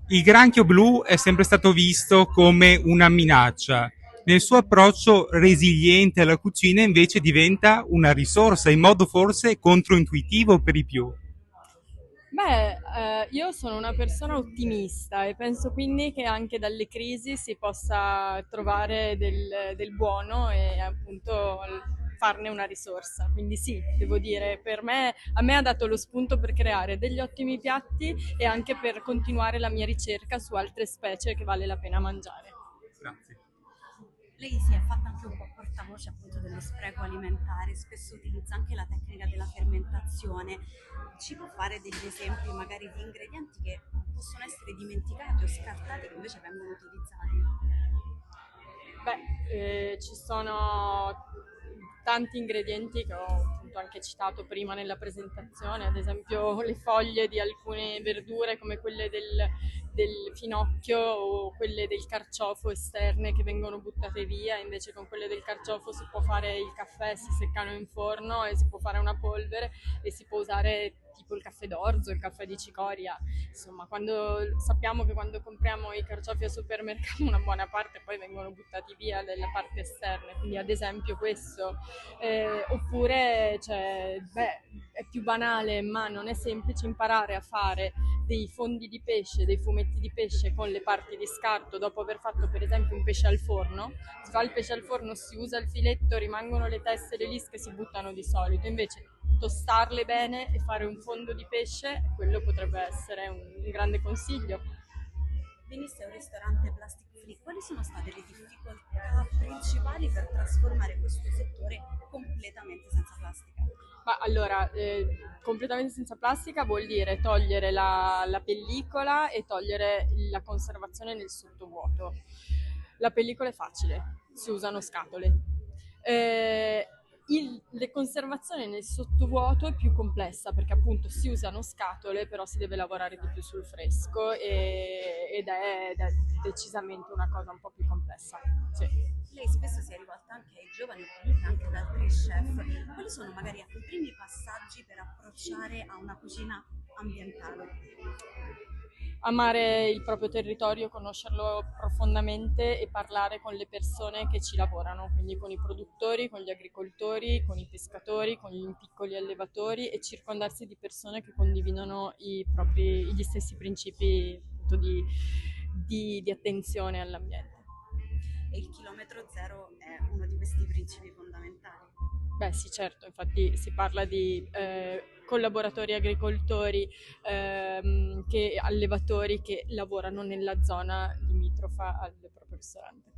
Il granchio blu è sempre stato visto come una minaccia. Nel suo approccio resiliente alla cucina invece diventa una risorsa, in modo forse controintuitivo per i più. Beh, io sono una persona ottimista e penso quindi che anche dalle crisi si possa trovare del buono e appunto farne una risorsa. Quindi sì, devo dire, a me ha dato lo spunto per creare degli ottimi piatti e anche per continuare la mia ricerca su altre specie che vale la pena mangiare. Grazie. Lei si è fatta anche un po' portavoce appunto dello spreco alimentare, spesso utilizza anche la tecnica della fermentazione. Ci può fare degli esempi magari di ingredienti che possono essere dimenticati o scartati che invece vengono utilizzati? Beh, ci sono tanti ingredienti che ho appunto anche citato prima nella presentazione, ad esempio le foglie di alcune verdure come quelle del finocchio o quelle del carciofo esterne che vengono buttate via, invece con quelle del carciofo si può fare il caffè, si seccano in forno e si può fare una polvere e si può usare tipo il caffè d'orzo, il caffè di cicoria. Insomma, sappiamo che quando compriamo i carciofi al supermercato una buona parte poi vengono buttati via dalla parte esterna, quindi ad esempio questo. Oppure, cioè, beh, è più banale, ma non è semplice imparare a fare dei fondi di pesce, dei fumetti di pesce con le parti di scarto dopo aver fatto per esempio un pesce al forno. Si fa il pesce al forno, si usa il filetto, rimangono le teste e le lische, si buttano di solito. Invece tostarle bene e fare un fondo di pesce, quello potrebbe essere un grande consiglio. Venisse a un ristorante plastic free, quali sono state le difficoltà principali per trasformare questo settore completamente senza plastica? Ma allora, completamente senza plastica vuol dire togliere la pellicola e togliere la conservazione nel sottovuoto. La pellicola è facile, si usano scatole. Le conservazione nel sottovuoto è più complessa perché appunto si usano scatole, però si deve lavorare di più sul fresco ed è decisamente una cosa un po' più complessa. Sì. Lei spesso si è rivolta anche ai giovani, comunque anche ad altri chef. Quali sono magari ecco, i primi passaggi per approcciare a una cucina ambientale? Amare il proprio territorio, conoscerlo profondamente e parlare con le persone che ci lavorano, quindi con i produttori, con gli agricoltori, con i pescatori, con gli piccoli allevatori e circondarsi di persone che condividono gli stessi principi appunto, di attenzione all'ambiente. E il chilometro zero è uno di questi principi fondamentali. Beh sì, certo, infatti si parla di collaboratori agricoltori, allevatori che lavorano nella zona limitrofa al proprio ristorante.